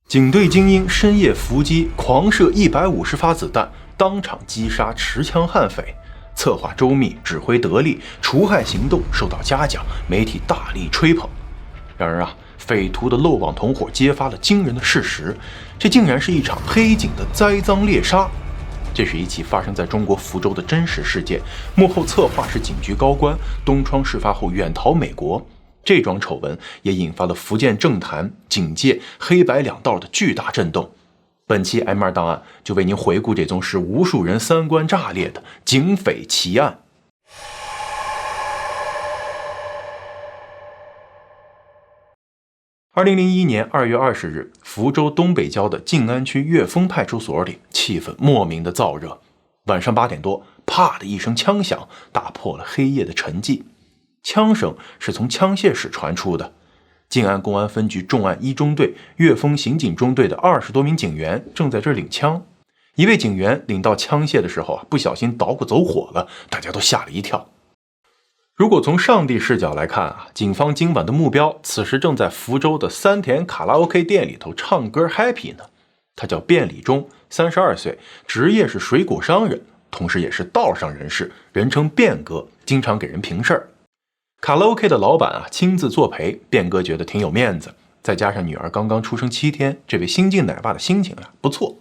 警队精英深夜伏击，狂射150发子弹，当场击杀持枪悍匪，策划周密，指挥得力，除害行动受到嘉奖，媒体大力吹捧。然而匪徒的漏网同伙揭发了惊人的事实，这竟然是一场黑警的栽赃猎杀。这是一起发生在中国福州的真实事件，幕后策划是警局高官，东窗事发后远逃美国。这桩丑闻也引发了福建政坛、警界黑白两道的巨大震动。本期 M2 档案就为您回顾这宗使无数人三观炸裂的警匪奇案。2001年2月20日，福州东北郊的静安区岳峰派出所里，气氛莫名的燥热。晚上8点多，啪的一声枪响，打破了黑夜的沉寂。枪声是从枪械室传出的。静安公安分局重案1中队岳峰刑警中队的20多名警员正在这领枪。一位警员领到枪械的时候不小心捣鼓走火了，大家都吓了一跳。如果从上帝视角来看警方今晚的目标此时正在福州的三田卡拉 OK 店里头唱歌 happy 呢。他叫卞礼忠，32岁，职业是水果商人，同时也是道上人士，人称卞哥，经常给人平事儿。卡拉 OK 的老板亲自作陪，卞哥觉得挺有面子，再加上女儿刚刚出生7天，这位新晋奶爸的心情不错。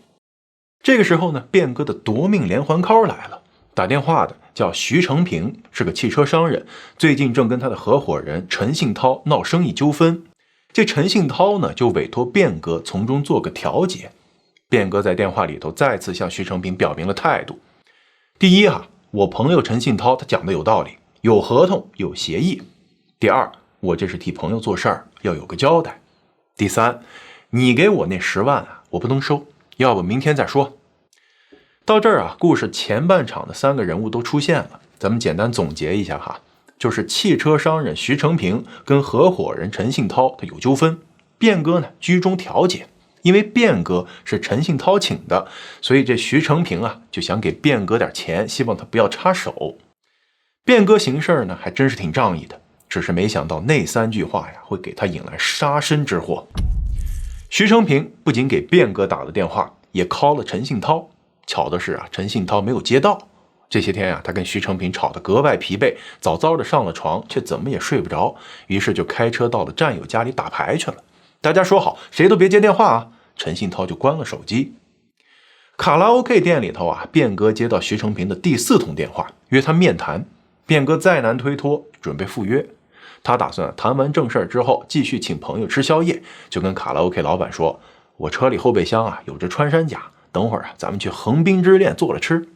这个时候呢，卞哥的夺命连环 call 来了。打电话的叫徐成平，是个汽车商人，最近正跟他的合伙人陈信涛闹生意纠纷。这陈信涛呢，就委托卞哥从中做个调解。卞哥在电话里头再次向徐成平表明了态度。第一我朋友陈信涛他讲的有道理，有合同有协议。第二，我这是替朋友做事儿，要有个交代。第三，你给我那10万我不能收，要不明天再说。到这儿故事前半场的3个人物都出现了，咱们简单总结一下就是汽车商人徐成平跟合伙人陈信涛他有纠纷，卞哥呢居中调解，因为卞哥是陈信涛请的，所以这徐成平就想给卞哥点钱，希望他不要插手。卞哥行事呢还真是挺仗义的，只是没想到那3句话会给他引来杀身之祸。徐成平不仅给卞哥打了电话，也 call 了陈信涛。巧的是陈信涛没有接到。这些天他跟徐成平吵得格外疲惫，早早的上了床，却怎么也睡不着，于是就开车到了战友家里打牌去了。大家说好谁都别接电话陈信涛就关了手机。卡拉 OK 店里头卞哥接到徐成平的第4通电话，约他面谈。卞哥再难推脱，准备赴约。他打算谈完正事之后继续请朋友吃宵夜，就跟卡拉 OK 老板说，我车里后备箱有着穿山甲，等会儿咱们去横滨之恋做了吃。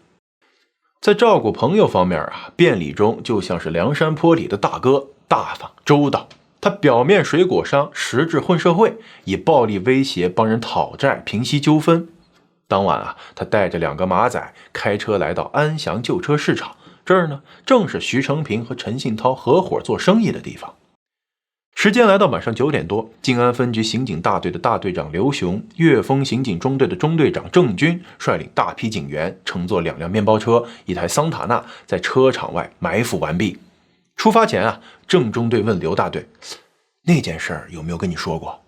在照顾朋友方面卞礼忠就像是梁山坡里的大哥，大方周到。他表面水果商，实质混社会，以暴力威胁帮人讨债，平息纠纷。当晚他带着2个马仔开车来到安祥旧车市场，这儿呢正是徐成平和陈信涛合伙做生意的地方。时间来到晚上9点多，静安分局刑警大队的大队长刘雄，岳峰刑警中队的中队长郑军率领大批警员乘坐2辆面包车、1台桑塔纳，在车场外埋伏完毕。出发前郑中队问刘大队，那件事儿有没有跟你说过？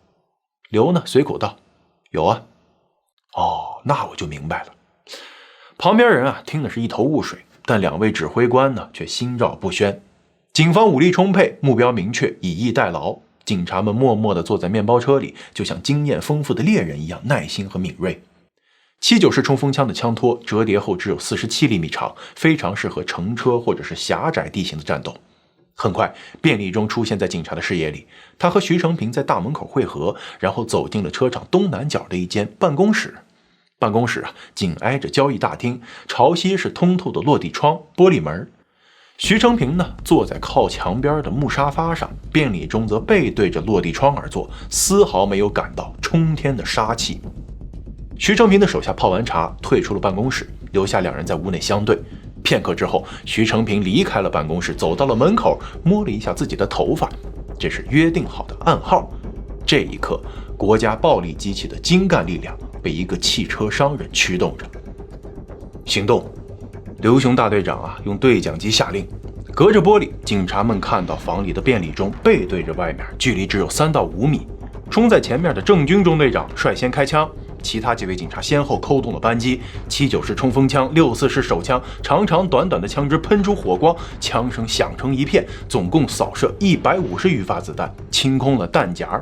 刘呢随口道，有那我就明白了。旁边人听的是一头雾水，但2位指挥官呢却心照不宣。警方武力充沛，目标明确，以逸待劳。警察们默默地坐在面包车里，就像经验丰富的猎人一样耐心和敏锐。79式冲锋枪的枪托折叠后只有47厘米长，非常适合乘车或者是狭窄地形的战斗。很快，卞礼忠出现在警察的视野里，他和徐成平在大门口会合，然后走进了车场东南角的一间办公室。办公室紧挨着交易大厅，朝西是通透的落地窗、玻璃门。徐成平呢坐在靠墙边的木沙发上，卞礼忠则背对着落地窗而坐，丝毫没有感到冲天的杀气。徐成平的手下泡完茶，退出了办公室，留下2人在屋内相对。片刻之后，徐成平离开了办公室，走到了门口，摸了一下自己的头发，这是约定好的暗号。这一刻，国家暴力机器的精干力量被一个汽车商人驱动着。行动！刘雄大队长用对讲机下令。隔着玻璃，警察们看到房里的卞礼忠背对着外面，距离只有3到5米。冲在前面的郑军中队长率先开枪，其他几位警察先后扣动了扳机，79式冲锋枪、64式手枪，长长短短的枪支喷出火光，枪声响成一片，总共扫射150余发子弹，清空了弹夹。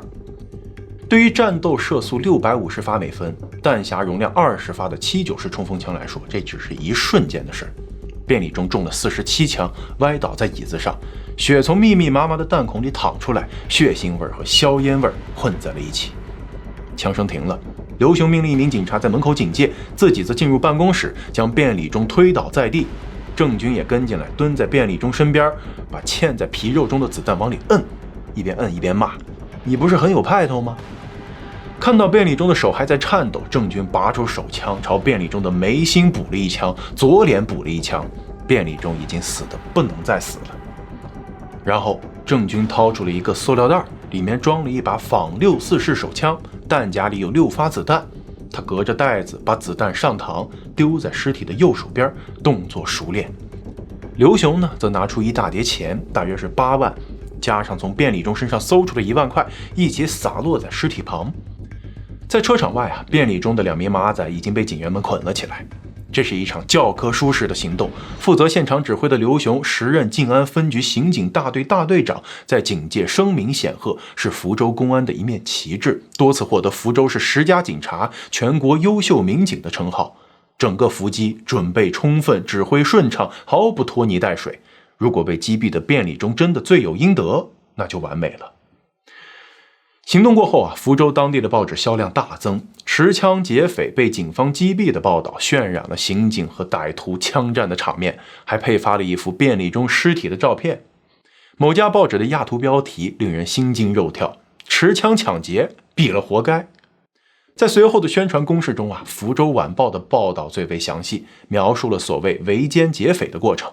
对于战斗射速650发每分、弹匣容量20发的79式冲锋枪来说，这只是一瞬间的事。便利中中了47枪，歪倒在椅子上，血从密密麻麻的弹孔里淌出来，血腥味和硝烟味混在了一起。枪声停了，刘雄命令一名警察在门口警戒，自己则进入办公室，将便利中推倒在地。郑军也跟进来，蹲在便利中身边，把嵌在皮肉中的子弹往里摁，一边摁一边骂：“你不是很有派头吗？”看到便利中的手还在颤抖，郑军拔出手枪朝便利中的眉心补了一枪，左脸补了一枪，便利中已经死得不能再死了。然后郑军掏出了一个塑料袋，里面装了一把仿64式手枪，弹夹里有6发子弹。他隔着袋子把子弹上膛，丢在尸体的右手边，动作熟练。刘雄呢，则拿出一大叠钱，大约是8万，加上从便利中身上搜出的1万块，一起洒落在尸体旁。在车场外啊，便利中的2名马仔已经被警员们捆了起来。这是一场教科书式的行动。负责现场指挥的刘雄，时任静安分局刑警大队大队长，在警界声名显赫，是福州公安的一面旗帜，多次获得福州市10佳警察、全国优秀民警的称号。整个伏击准备充分，指挥顺畅，毫不拖泥带水。如果被击毙的便利中真的罪有应得，那就完美了。行动过后啊，福州当地的报纸销量大增，持枪劫匪被警方击毙的报道渲染了刑警和歹徒枪战的场面，还配发了一幅便利中尸体的照片。某家报纸的压图标题令人心惊肉跳：持枪抢劫，毙了活该。在随后的宣传攻势中啊，福州晚报的报道最为详细，描述了所谓围歼劫匪的过程。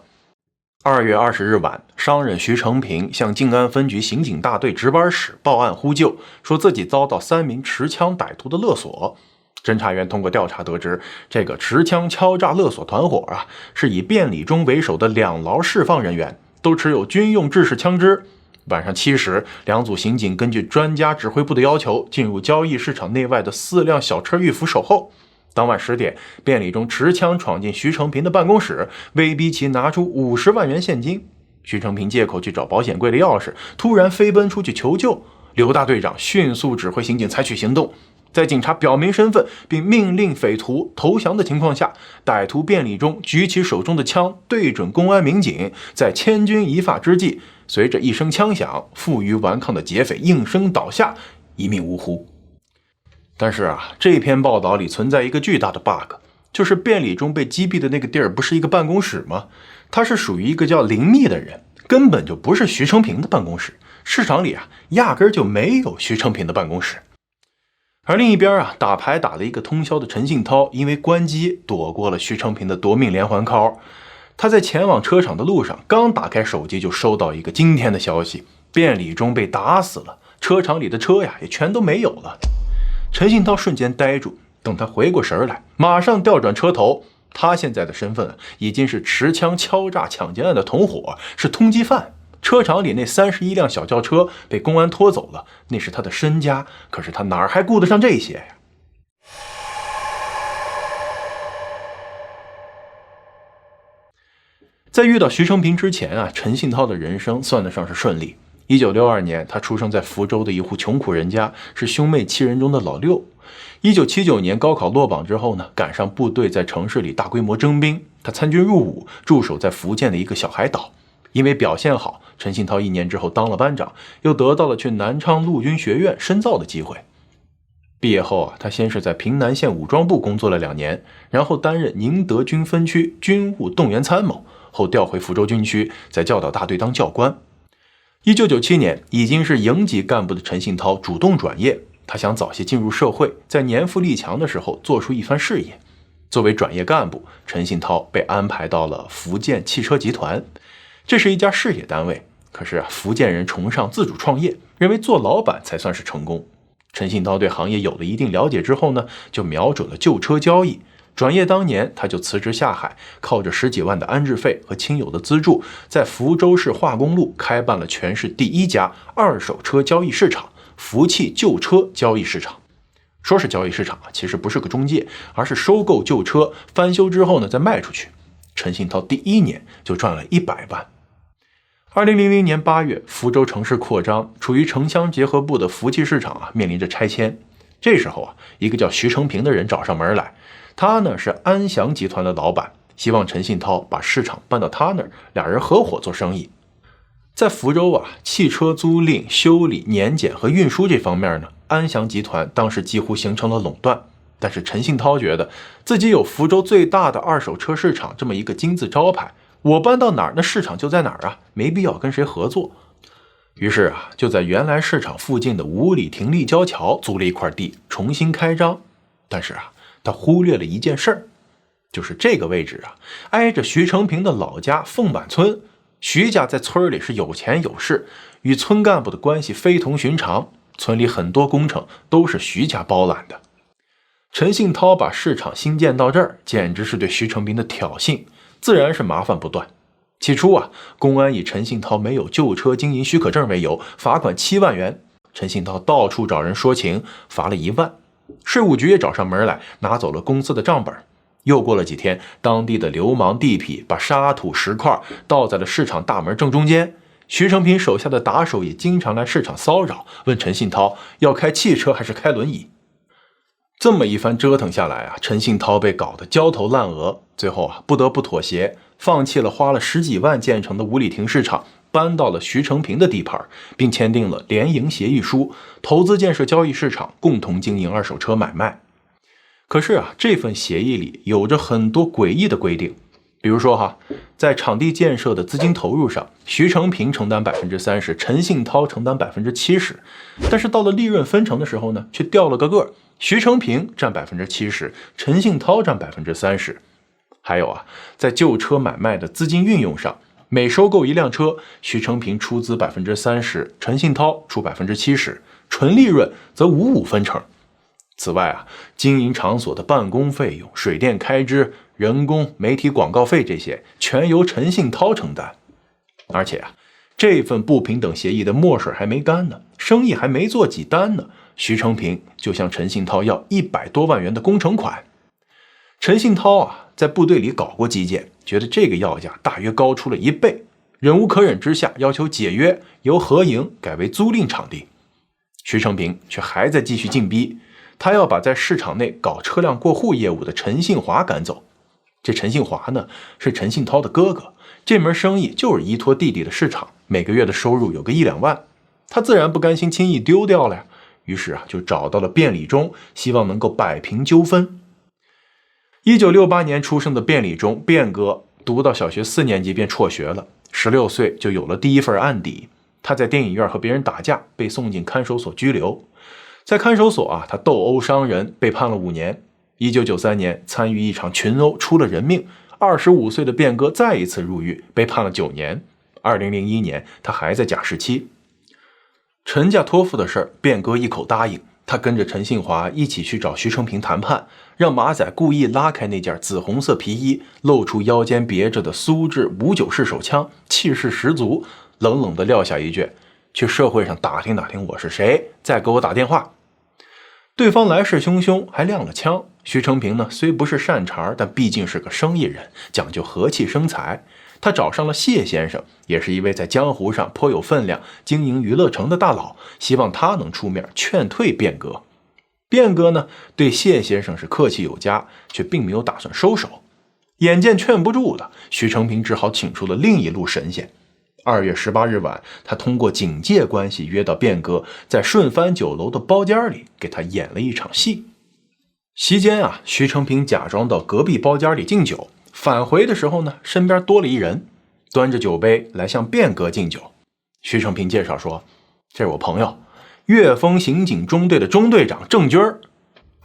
2月20日晚，商人徐成平向静安分局刑警大队值班室报案呼救，说自己遭到3名持枪歹徒的勒索。侦查员通过调查得知，这个持枪敲诈勒索团伙啊，是以便利中为首的2劳释放人员，都持有军用制式枪支。晚上7时，2组刑警根据专家指挥部的要求，进入交易市场内外的4辆小车预伏守候。当晚10点，便利中持枪闯进徐成平的办公室，威逼其拿出50万元现金。徐成平借口去找保险柜的钥匙，突然飞奔出去求救。刘大队长迅速指挥刑警采取行动，在警察表明身份并命令匪徒投降的情况下，歹徒便利中举起手中的枪对准公安民警，在千钧一发之际，随着一声枪响，负隅顽抗的劫匪应声倒下，一命呜呼。但是啊，这篇报道里存在一个巨大的 bug， 就是便利中被击毙的那个地儿不是一个办公室吗？它是属于一个叫林密的人，根本就不是徐成平的办公室。市场里啊，压根就没有徐成平的办公室。而另一边啊，打牌打了一个通宵的陈信涛，因为关机躲过了徐成平的夺命连环 call。他在前往车场的路上，刚打开手机就收到一个惊天的消息：便利中被打死了，车场里的车呀也全都没有了。陈信涛瞬间呆住，等他回过神来，马上调转车头。他现在的身份已经是持枪敲诈抢劫案的同伙，是通缉犯。车场里那31辆小轿车被公安拖走了，那是他的身家，可是他哪儿还顾得上这些呀？在遇到徐成平之前啊，陈信涛的人生算得上是顺利。1962年，他出生在福州的一户穷苦人家，是兄妹7人中的老六。1979年高考落榜之后呢，赶上部队在城市里大规模征兵，他参军入伍，驻守在福建的一个小海岛。因为表现好，陈信涛1年之后当了班长，又得到了去南昌陆军学院深造的机会。毕业后啊，他先是在平南县武装部工作了2年，然后担任宁德军分区军务动员参谋，后调回福州军区，在教导大队当教官。1997年，已经是营级干部的陈信涛主动转业，他想早些进入社会，在年富力强的时候做出一番事业。作为转业干部，陈信涛被安排到了福建汽车集团，这是一家事业单位。可是福建人崇尚自主创业，认为做老板才算是成功。陈信涛对行业有了一定了解之后呢，就瞄准了旧车交易。转业当年，他就辞职下海，靠着10几万的安置费和亲友的资助，在福州市化工路开办了全市第1家二手车交易市场——福气旧车交易市场。说是交易市场啊，其实不是个中介，而是收购旧车，翻修之后呢再卖出去。陈信涛第1年就赚了100万。2000年8月，福州城市扩张，处于城乡结合部的福气市场啊面临着拆迁。这时候啊，一个叫徐成平的人找上门来，他呢是安祥集团的老板，希望陈信涛把市场搬到他那儿，俩人合伙做生意。在福州啊，汽车租赁、修理、年检和运输这方面呢，安祥集团当时几乎形成了垄断。但是陈信涛觉得自己有福州最大的二手车市场这么一个金字招牌，我搬到哪儿，那市场就在哪儿啊，没必要跟谁合作。于是啊，就在原来市场附近的五里亭立交桥租了一块地，重新开张。但是啊，他忽略了一件事儿，就是这个位置啊，挨着徐成平的老家凤满村。徐家在村里是有钱有势，与村干部的关系非同寻常，村里很多工程都是徐家包揽的。陈信涛把市场新建到这儿，简直是对徐成平的挑衅，自然是麻烦不断。起初啊，公安以陈信涛没有旧车经营许可证为由，罚款7万元。陈信涛到处找人说情，罚了1万。税务局也找上门来，拿走了公司的账本。又过了几天，当地的流氓地痞把沙土石块倒在了市场大门正中间。徐成平手下的打手也经常来市场骚扰，问陈信涛要开汽车还是开轮椅。这么一番折腾下来啊，陈信涛被搞得焦头烂额，最后啊不得不妥协，放弃了花了10几万建成的五里亭市场，搬到了徐成平的地盘，并签订了联营协议书，投资建设交易市场，共同经营二手车买卖。可是啊，这份协议里有着很多诡异的规定，比如说在场地建设的资金投入上，徐成平承担30%，陈信涛承担70%，但是到了利润分成的时候呢，却掉了个个，徐成平占70%，陈信涛占30%。还有啊，在旧车买卖的资金运用上，每收购一辆车，徐成平出资30%，陈信涛出70%，纯利润则55分成。此外啊，经营场所的办公费用、水电开支、人工、媒体广告费这些，全由陈信涛承担。而且啊，这份不平等协议的墨水还没干呢，生意还没做几单呢，徐成平就向陈信涛要100多万元的工程款。陈信涛啊，在部队里搞过基建，觉得这个要价大约高出了1倍，忍无可忍之下，要求解约，由合营改为租赁场地。徐成平却还在继续进逼，他要把在市场内搞车辆过户业务的陈信华赶走。这陈信华呢，是陈信涛的哥哥，这门生意就是依托弟弟的市场，每个月的收入有个1、2万，他自然不甘心轻易丢掉了呀。于是啊，就找到了卞礼忠，希望能够摆平纠纷。1968年出生的卞礼忠，卞哥读到小学4年级便辍学了，16岁就有了第一份案底。他在电影院和别人打架，被送进看守所拘留。在看守所啊，他斗殴伤人，被判了5年。1993年参与一场群殴，出了人命。25岁的卞哥再一次入狱，被判了9年。2001年，他还在假释期。陈家托付的事儿，卞哥一口答应。他跟着陈信华一起去找徐成平谈判，让马仔故意拉开那件紫红色皮衣，露出腰间别着的苏制59式手枪，气势十足，冷冷地撂下一句：去社会上打听打听我是谁，再给我打电话。对方来势汹汹，还亮了枪。徐成平呢，虽不是善茬，但毕竟是个生意人，讲究和气生财。他找上了谢先生，也是一位在江湖上颇有分量、经营娱乐城的大佬，希望他能出面劝退卞哥。卞哥呢，对谢先生是客气有加，却并没有打算收手。眼见劝不住了，徐成平只好请出了另一路神仙。2月18日晚，他通过警戒关系约到卞哥，在顺帆酒楼的包间里给他演了一场戏。席间啊，徐成平假装到隔壁包间里敬酒，返回的时候呢，身边多了一人，端着酒杯来向卞哥敬酒。徐成平介绍说，这是我朋友，岳峰刑警中队的中队长郑军儿。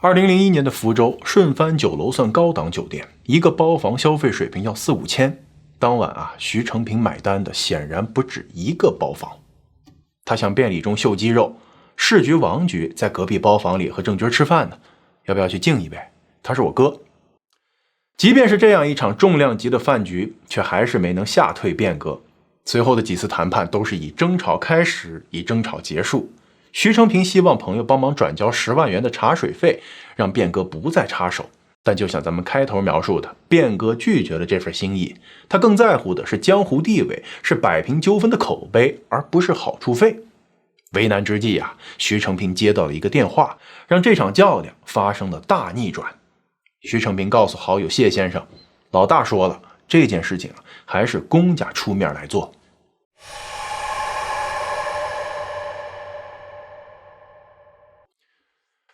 2001年的福州顺帆酒楼算高档酒店，一个包房消费水平要4、5千。当晚啊，徐成平买单的显然不止一个包房。他向卞礼忠秀肌肉，市局王局在隔壁包房里和郑军吃饭呢，要不要去敬一杯？他是我哥。即便是这样一场重量级的饭局，却还是没能吓退卞哥。随后的几次谈判都是以争吵开始，以争吵结束。徐成平希望朋友帮忙转交10万元的茶水费，让卞哥不再插手。但就像咱们开头描述的，卞哥拒绝了这份心意，他更在乎的是江湖地位，是摆平纠纷的口碑，而不是好处费。为难之际啊，徐成平接到了一个电话，让这场较量发生了大逆转。徐成平告诉好友谢先生，老大说了，这件事情还是公家出面来做。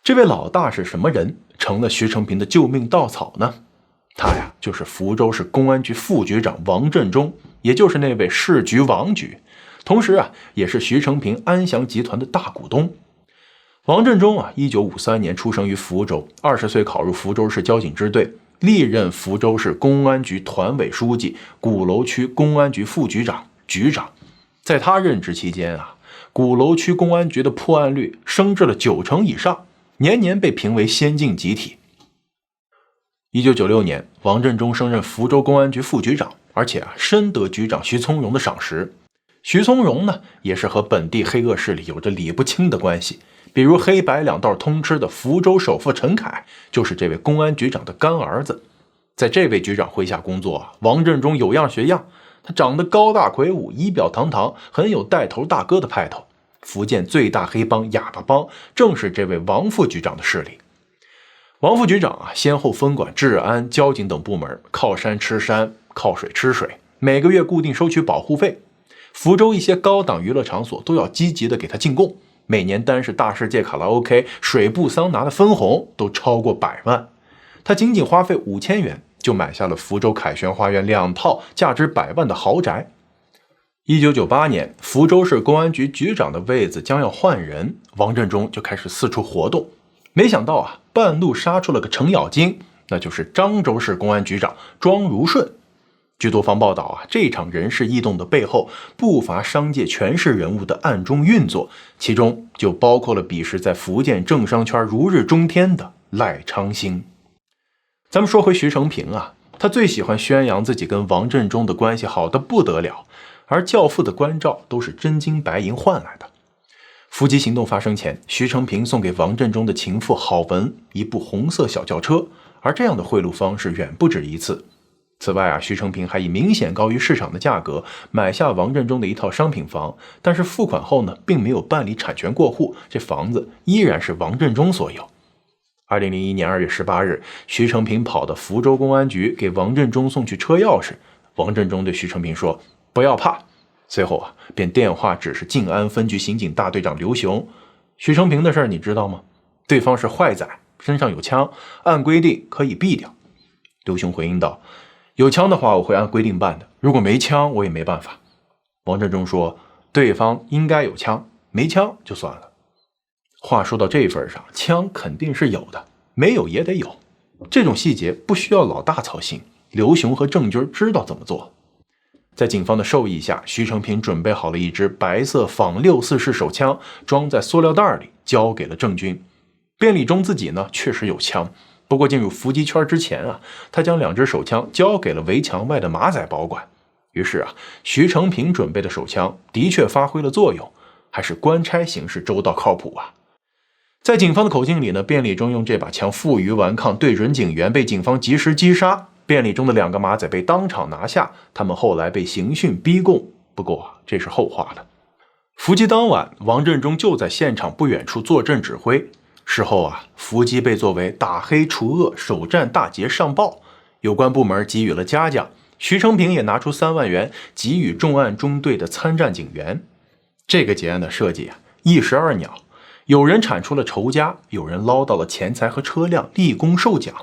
这位老大是什么人，成了徐成平的救命稻草呢？他呀，就是福州市公安局副局长王振中，也就是那位市局王局，同时啊，也是徐成平安祥集团的大股东。王振中啊，1953年出生于福州，20岁考入福州市交警支队，历任福州市公安局团委书记、鼓楼区公安局副局长、局长。在他任职期间啊，鼓楼区公安局的破案率升至了90%以上，年年被评为先进集体。1996年，王振中升任福州公安局副局长，而且深得局长徐从容的赏识。徐从容呢，也是和本地黑恶势力有着理不清的关系，比如黑白两道通吃的福州首富陈凯，就是这位公安局长的干儿子。在这位局长麾下工作王振中有样学样，他长得高大魁梧，仪表堂堂，很有带头大哥的派头。福建最大黑帮哑巴帮正是这位王副局长的势力。王副局长先后分管治安、交警等部门，靠山吃山，靠水吃水，每个月固定收取保护费。福州一些高档娱乐场所都要积极的给他进贡，每年单是大世界卡拉 OK、水部桑拿的分红都超过100万。他仅仅花费5000元就买下了福州凯旋花园2套价值100万的豪宅。1998年，福州市公安局局长的位子将要换人，王振中就开始四处活动。没想到半路杀出了个程咬金，那就是漳州市公安局长庄如顺。据多方报道这场人事异动的背后不乏商界权势人物的暗中运作，其中就包括了彼时在福建政商圈如日中天的赖昌星。咱们说回徐成平他最喜欢宣扬自己跟王振中的关系好得不得了，而教父的关照都是真金白银换来的。伏击行动发生前，徐成平送给王振中的情妇郝文一部红色小轿车，而这样的贿赂方式远不止一次。此外徐成平还以明显高于市场的价格买下王振中的一套商品房，但是付款后呢，并没有办理产权过户，这房子依然是王振中所有。2001年2月18日，徐成平跑到福州公安局给王振中送去车钥匙，王振中对徐成平说：“不要怕。”随后便电话指示静安分局刑警大队长刘雄：“徐成平的事你知道吗？对方是坏仔，身上有枪，按规定可以毙掉。”刘雄回应道：“有枪的话我会按规定办的，如果没枪我也没办法。”王振中说：“对方应该有枪，没枪就算了。”话说到这份上，枪肯定是有的，没有也得有。这种细节不需要老大操心，刘雄和郑军知道怎么做。在警方的授意下，徐成平准备好了一支白色仿6.4式手枪，装在塑料袋里交给了郑军。卞立中自己呢确实有枪，不过进入伏击圈之前他将2支手枪交给了围墙外的马仔保管。于是徐成平准备的手枪的确发挥了作用，还是官差形式周到靠谱在警方的口径里呢，卞立中用这把枪负隅顽抗，对准警员，被警方及时击杀。卞立中的2个马仔被当场拿下，他们后来被刑讯逼供，不过这是后话了。伏击当晚，王振中就在现场不远处坐镇指挥。事后伏击被作为打黑除恶、首战大捷上报，有关部门给予了嘉奖，徐成平也拿出3万元给予重案中队的参战警员。这个结案的设计一石二鸟，有人铲出了仇家，有人捞到了钱财和车辆，立功受奖。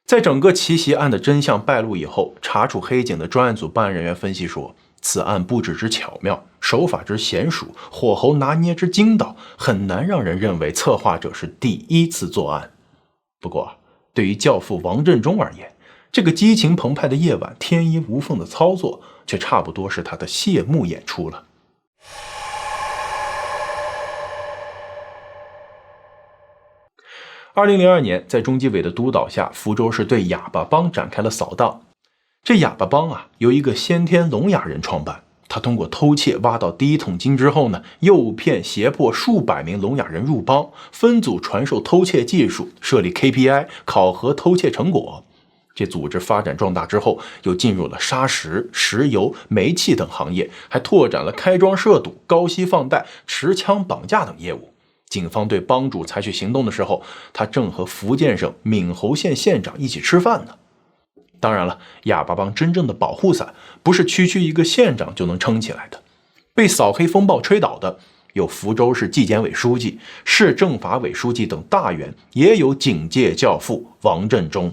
在整个奇袭案的真相败露以后，查处黑警的专案组办案人员分析说，此案布置之巧妙，手法之娴熟，火候拿捏之精到，很难让人认为策划者是第一次作案。不过对于教父王振中而言，这个激情澎湃的夜晚，天衣无缝的操作却差不多是他的谢幕演出了。2002年，在中纪委的督导下，福州市对哑巴帮展开了扫荡。这哑巴帮由一个先天聋哑人创办，他通过偷窃挖到第一桶金之后呢，诱骗胁迫数百名聋哑人入帮，分组传授偷窃技术，设立 KPI 考核偷窃成果。这组织发展壮大之后，又进入了砂石、石油、煤气等行业，还拓展了开庄涉赌、高息放贷、持枪绑架等业务。警方对帮主采取行动的时候，他正和福建省闽侯县县长一起吃饭呢。当然了，哑巴帮真正的保护伞不是区区一个县长就能撑起来的。被扫黑风暴吹倒的有福州市纪检委书记、市政法委书记等大员，也有警界教父王振中。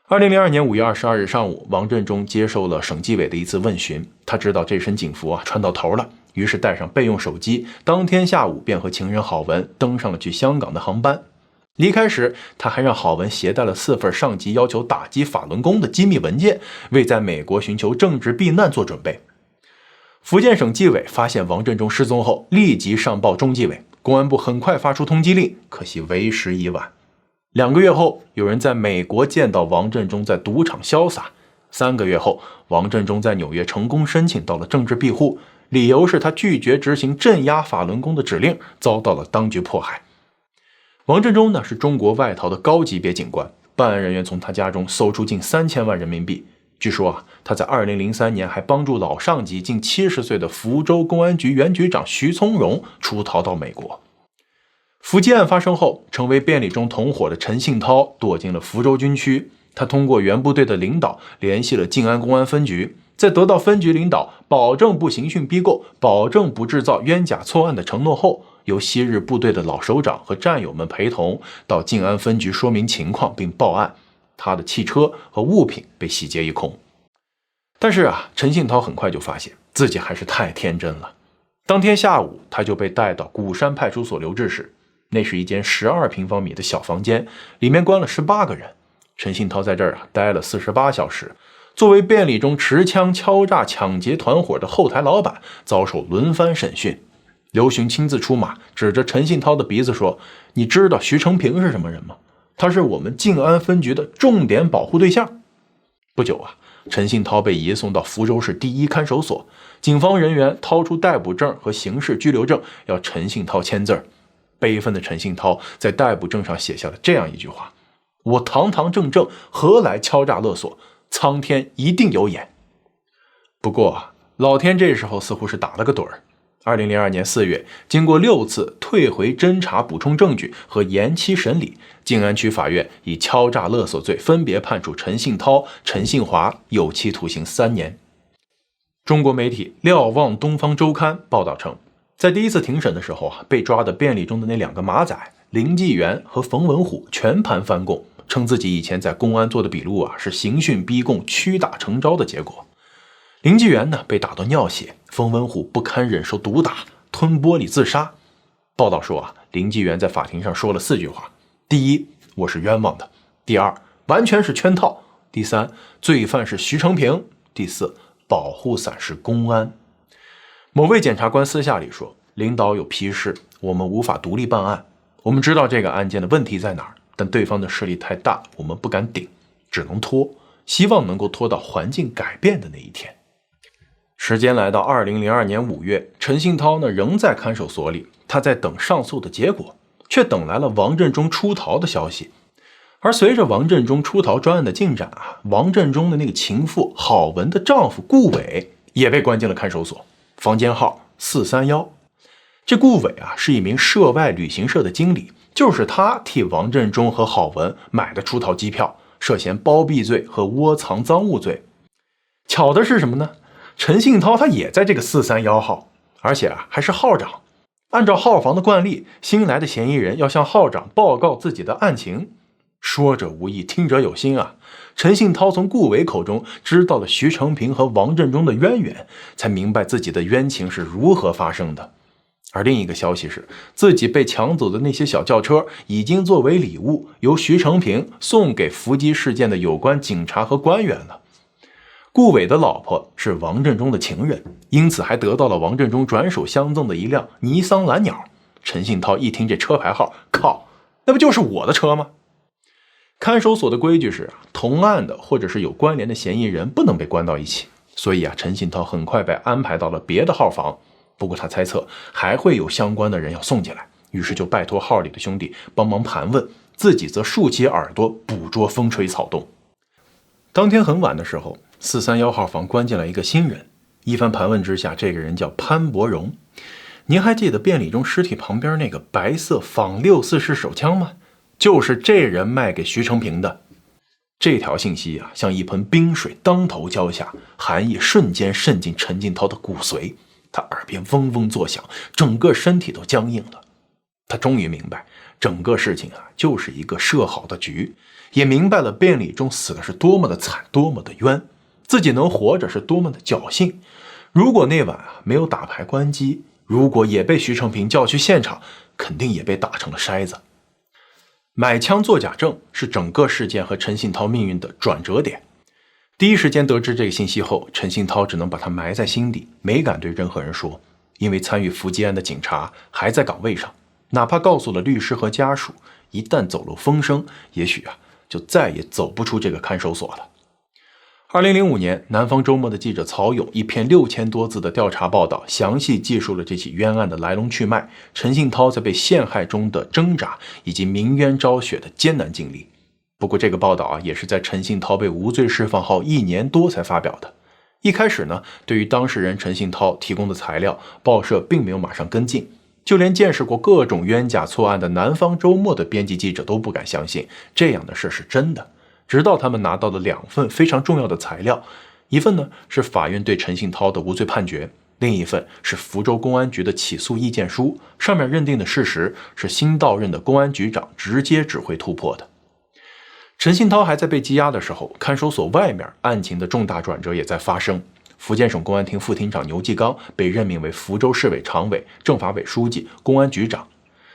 2002年5月22日上午，王振中接受了省纪委的一次问询，他知道这身警服穿到头了，于是带上备用手机，当天下午便和情人郝文登上了去香港的航班。离开时，他还让郝文携带了4份上级要求打击法轮功的机密文件，为在美国寻求政治避难做准备。福建省纪委发现王振中失踪后，立即上报中纪委，公安部很快发出通缉令，可惜为时已晚。2个月后，有人在美国见到王振中在赌场潇洒。3个月后，王振中在纽约成功申请到了政治庇护，理由是他拒绝执行镇压法轮功的指令，遭到了当局迫害。王振中呢是中国外逃的高级别警官，办案人员从他家中搜出近3000万人民币。据说他在2003年还帮助老上级近70岁的福州公安局原局长徐从容出逃到美国。伏击案发生后，成为便利中同伙的陈信涛躲进了福州军区。他通过原部队的领导联系了静安公安分局，在得到分局领导保证不刑讯逼供、保证不制造冤假错案的承诺后，由昔日部队的老首长和战友们陪同到静安分局说明情况并报案，他的汽车和物品被洗劫一空。但是陈信涛很快就发现自己还是太天真了。当天下午，他就被带到鼓山派出所留置室，那是一间12平方米的小房间，里面关了18个人。陈信涛在这儿待了48小时，作为便利中持枪敲诈抢劫团伙的后台老板，遭受轮番审讯。刘询亲自出马，指着陈信涛的鼻子说：“你知道徐成平是什么人吗？他是我们静安分局的重点保护对象。”不久陈信涛被移送到福州市第1看守所，警方人员掏出逮捕证和刑事拘留证，要陈信涛签字。悲愤的陈信涛在逮捕证上写下了这样一句话：“我堂堂正正，何来敲诈勒索？苍天一定有眼。”不过老天这时候似乎是打了个盹儿。2002年4月，经过6次退回侦查补充证据和延期审理，静安区法院以敲诈勒索罪分别判处陈信涛、陈信华有期徒刑3年。中国媒体瞭望东方周刊报道称，在第一次庭审的时候被抓的便利中的那2个马仔林继元和冯文虎全盘翻供，称自己以前在公安做的笔录是刑讯逼供、屈打成招的结果。林继元呢被打到尿血，冯文虎不堪忍受毒打，吞玻璃自杀。报道说林继元在法庭上说了4句话：第一，我是冤枉的；第二，完全是圈套；第三，罪犯是徐成平；第四，保护伞是公安。某位检察官私下里说，领导有批示，我们无法独立办案，我们知道这个案件的问题在哪儿，但对方的势力太大，我们不敢顶，只能拖，希望能够拖到环境改变的那一天。时间来到2002年5月，陈信涛仍在看守所里，他在等上诉的结果，却等来了王振中出逃的消息。而随着王振中出逃专案的进展王振中的那个情妇郝文的丈夫顾伟也被关进了看守所，房间号431。这顾伟是一名涉外旅行社的经理，就是他替王振中和郝文买的出逃机票，涉嫌包庇罪和窝藏赃物罪。巧的是什么呢？陈信涛他也在这个431号，而且还是号长。按照号房的惯例，新来的嫌疑人要向号长报告自己的案情。说者无意，听者有心陈信涛从顾伟口中知道了徐成平和王振中的渊源，才明白自己的冤情是如何发生的。而另一个消息是，自己被抢走的那些小轿车已经作为礼物由徐成平送给伏击事件的有关警察和官员了。顾伟的老婆是王振中的情人，因此还得到了王振中转手相赠的一辆尼桑蓝鸟。陈信涛一听这车牌号，靠，那不就是我的车吗？看守所的规矩是，同案的或者是有关联的嫌疑人不能被关到一起，所以陈信涛很快被安排到了别的号房。不过他猜测还会有相关的人要送进来，于是就拜托号里的兄弟帮忙盘问，自己则竖起耳朵捕捉风吹草动。当天很晚的时候，431号房关进来一个新人，一番盘问之下，这个人叫潘伯荣。您还记得便礼中尸体旁边那个白色仿6.4式手枪吗？就是这人卖给徐成平的。这条信息像一盆冰水当头浇下，寒意瞬间渗进陈进涛的骨髓，他耳边嗡嗡作响，整个身体都僵硬了。他终于明白，整个事情就是一个设好的局，也明白了便礼中死的是多么的惨，多么的冤，自己能活着是多么的侥幸。如果那晚没有打牌关机，如果也被徐成平叫去现场，肯定也被打成了筛子。买枪做假证是整个事件和陈信涛命运的转折点。第一时间得知这个信息后，陈信涛只能把它埋在心底，没敢对任何人说，因为参与伏击案的警察还在岗位上，哪怕告诉了律师和家属，一旦走漏风声，也许就再也走不出这个看守所了。2005年，南方周末的记者曹勇一篇6000多字的调查报道，详细记述了这起冤案的来龙去脉，陈信涛在被陷害中的挣扎，以及鸣冤昭雪的艰难经历。不过这个报道也是在陈信涛被无罪释放后1年多才发表的。一开始呢，对于当事人陈信涛提供的材料，报社并没有马上跟进，就连见识过各种冤假错案的南方周末的编辑记者都不敢相信这样的事是真的。直到他们拿到了2份非常重要的材料，一份呢是法院对陈信涛的无罪判决，另一份是福州公安局的起诉意见书，上面认定的事实是新到任的公安局长直接指挥突破的。陈信涛还在被羁押的时候，看守所外面案情的重大转折也在发生。福建省公安厅副厅长牛继刚被任命为福州市委常委、政法委书记、公安局长。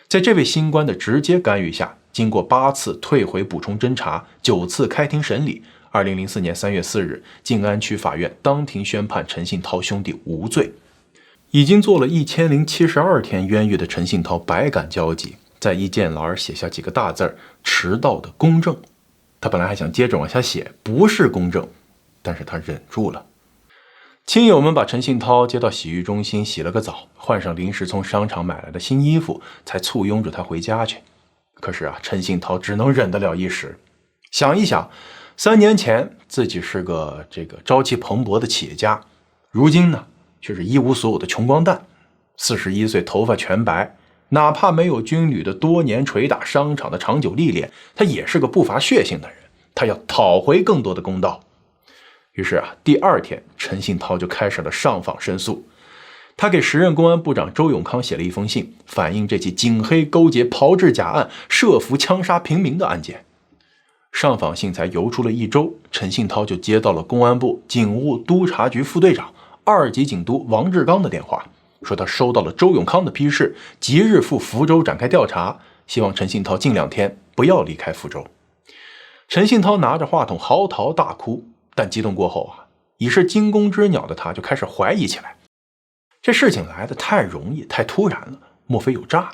在这位新官的直接干预下，经过8次退回补充侦查、9次开庭审理，2004年3月4日，静安区法院当庭宣判陈信涛兄弟无罪。已经做了1072天冤狱的陈信涛百感交集，在意见栏写下几个大字：迟到的公正。他本来还想接着往下写，不是公正，但是他忍住了。亲友们把陈信涛接到洗浴中心洗了个澡，换上临时从商场买来的新衣服，才簇拥着他回家去。可是陈信涛只能忍得了一时。想一想，3年前自己是个朝气蓬勃的企业家，如今呢却是一无所有的穷光蛋。41岁，头发全白，哪怕没有军旅的多年捶打商场的长久历练，他也是个不乏血性的人。他要讨回更多的公道。于是第2天，陈信涛就开始了上访申诉。他给时任公安部长周永康写了一封信，反映这起警黑勾结炮制假案、设伏枪杀平民的案件。上访信才邮出了1周，陈信涛就接到了公安部警务督察局副队长、2级警督王志刚的电话，说他收到了周永康的批示，即日赴福州展开调查，希望陈信涛近2天不要离开福州。陈信涛拿着话筒嚎啕大哭，但激动过后已是惊弓之鸟的他就开始怀疑起来。这事情来得太容易，太突然了，莫非有诈？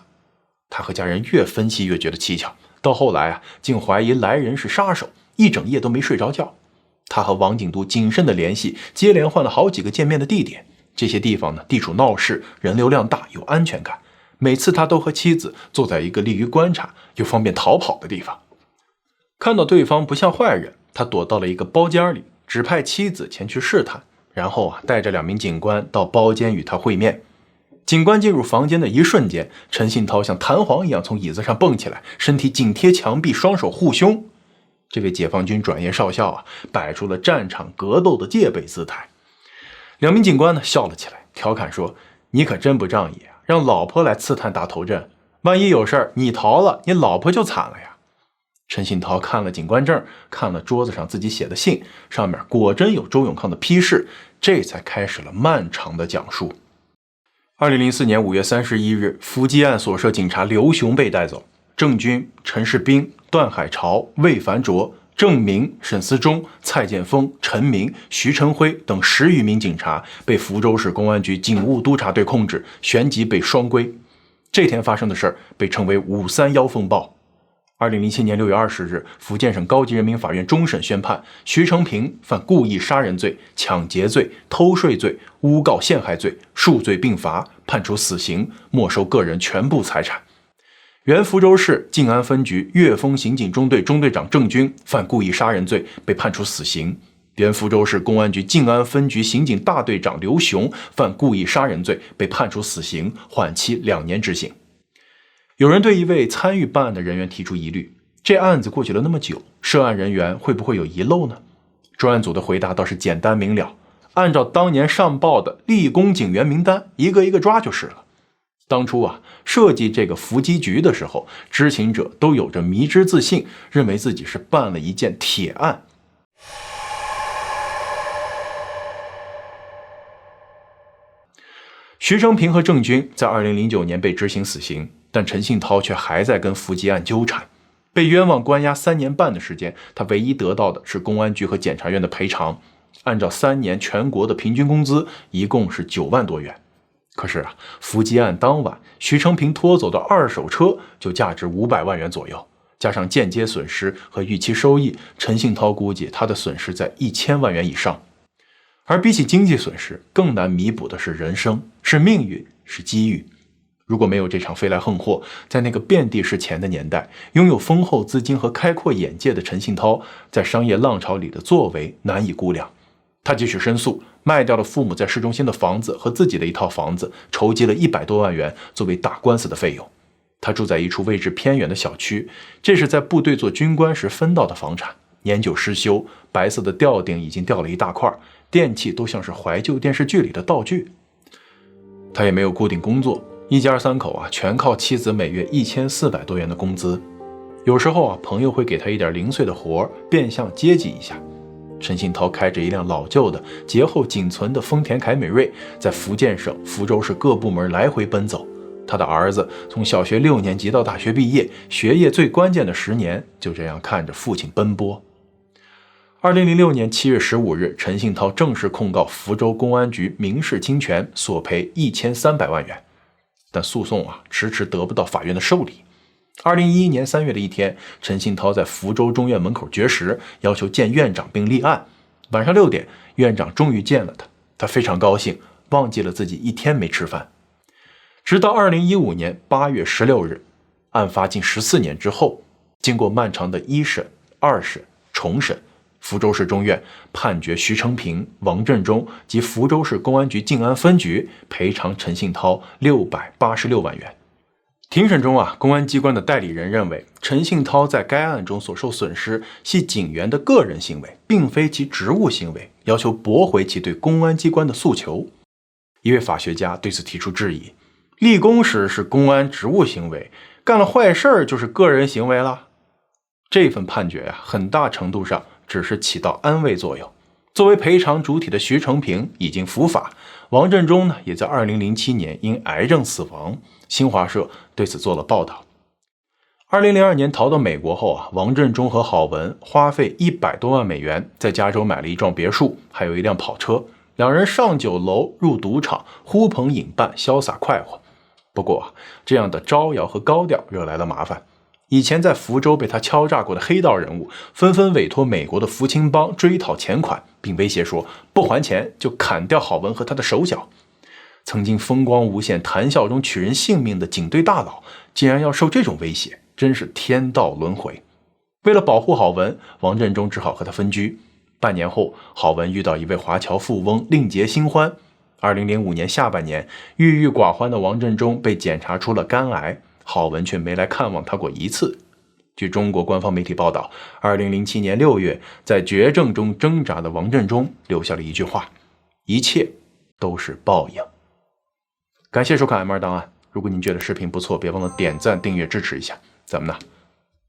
他和家人越分析越觉得蹊跷，到后来竟怀疑来人是杀手，一整夜都没睡着觉。他和王警督谨慎的联系，接连换了好几个见面的地点，这些地方呢地处闹市，人流量大，有安全感。每次他都和妻子坐在一个利于观察又方便逃跑的地方。看到对方不像坏人，他躲到了一个包间里，指派妻子前去试探，然后带着2名警官到包间与他会面。警官进入房间的一瞬间，陈信涛像弹簧一样从椅子上蹦起来，身体紧贴墙壁，双手护胸。这位解放军转业少校摆出了战场格斗的戒备姿态。2名警官呢笑了起来，调侃说：“你可真不仗义啊，让老婆来刺探大头阵，万一有事儿你逃了，你老婆就惨了呀。”陈信涛看了警官证，看了桌子上自己写的信，上面果真有周永康的批示，这才开始了漫长的讲述。2004年5月31日，伏击案所涉警察刘雄被带走，郑军、陈世斌、段海潮、魏凡卓、郑明、沈思忠、蔡建峰、陈明、徐晨辉等10余名警察被福州市公安局警务督察队控制，旋即被双规。这天发生的事被称为531风暴。2007年6月20日，福建省高级人民法院终审宣判徐成平犯故意杀人罪、抢劫罪、偷税罪、诬告陷害罪，数罪并罚，判处死刑，没收个人全部财产。原福州市静安分局岳峰刑警中队中队长郑军犯故意杀人罪，被判处死刑。原福州市公安局静安分局刑警大队长刘雄犯故意杀人罪，被判处死刑，缓期2年执行。有人对一位参与办案的人员提出疑虑，这案子过去了那么久，涉案人员会不会有遗漏呢？专案组的回答倒是简单明了，按照当年上报的立功警员名单，一个一个抓就是了。当初设计这个伏击局的时候，知情者都有着迷之自信，认为自己是办了一件铁案。徐成平和郑军在2009年被执行死刑，但陈信涛却还在跟伏击案纠缠，被冤枉关押3年半的时间，他唯一得到的是公安局和检察院的赔偿，按照3年全国的平均工资，一共是9万多元。可是伏击案当晚，徐成平拖走的2手车就价值500万元左右，加上间接损失和预期收益，陈信涛估计他的损失在1000万元以上。而比起经济损失，更难弥补的是人生，是命运，是机遇。如果没有这场飞来横祸，在那个遍地是钱的年代，拥有丰厚资金和开阔眼界的陈信涛，在商业浪潮里的作为难以估量。他继续申诉，卖掉了父母在市中心的房子和自己的一套房子，筹集了100多万元作为打官司的费用。他住在一处位置偏远的小区，这是在部队做军官时分到的房产，年久失修，白色的吊顶已经掉了一大块，电器都像是怀旧电视剧里的道具。他也没有固定工作，一家3口全靠妻子每月1400多元的工资。有时候朋友会给他一点零碎的活，变相接济一下。陈信涛开着一辆老旧的节后仅存的丰田凯美瑞，在福建省福州市各部门来回奔走。他的儿子从小学6年级到大学毕业，学业最关键的10年，就这样看着父亲奔波。2006年7月15日，陈信涛正式控告福州公安局民事侵权，索赔1300万元。但诉讼迟迟得不到法院的受理。2011年3月的一天，陈信涛在福州中院门口绝食，要求见院长并立案。晚上6点，院长终于见了他，他非常高兴，忘记了自己1天没吃饭。直到2015年8月16日，案发近14年之后，经过漫长的1审、2审、重审，福州市中院判决徐成平、王振中及福州市公安局静安分局赔偿陈信涛686万元。庭审中公安机关的代理人认为，陈信涛在该案中所受损失系警员的个人行为，并非其职务行为，要求驳回其对公安机关的诉求。一位法学家对此提出质疑：立功时是公安职务行为，干了坏事就是个人行为了。这份判决很大程度上只是起到安慰作用。作为赔偿主体的徐成平已经伏法，王振中也在2007年因癌症死亡。新华社对此做了报道。2002年逃到美国后王振中和郝文花费100多万美元在加州买了一幢别墅，还有一辆跑车，两人上酒楼、入赌场，呼朋引伴，潇洒快活。不过这样的招摇和高调惹来了麻烦。以前在福州被他敲诈过的黑道人物纷纷委托美国的福清帮追讨钱款，并威胁说不还钱就砍掉郝文和他的手脚。曾经风光无限、谈笑中取人性命的警队大佬，竟然要受这种威胁，真是天道轮回。为了保护郝文，王振中只好和他分居。半年后，郝文遇到一位华侨富翁，另结新欢。2005年下半年，郁郁寡欢的王振中被检查出了肝癌，郝文却没来看望他过一次。据中国官方媒体报道，2007年6月，在绝症中挣扎的王振中留下了一句话：一切都是报应。感谢收看 M2 档案，如果您觉得视频不错，别忘了点赞、订阅支持一下。咱们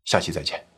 下期再见。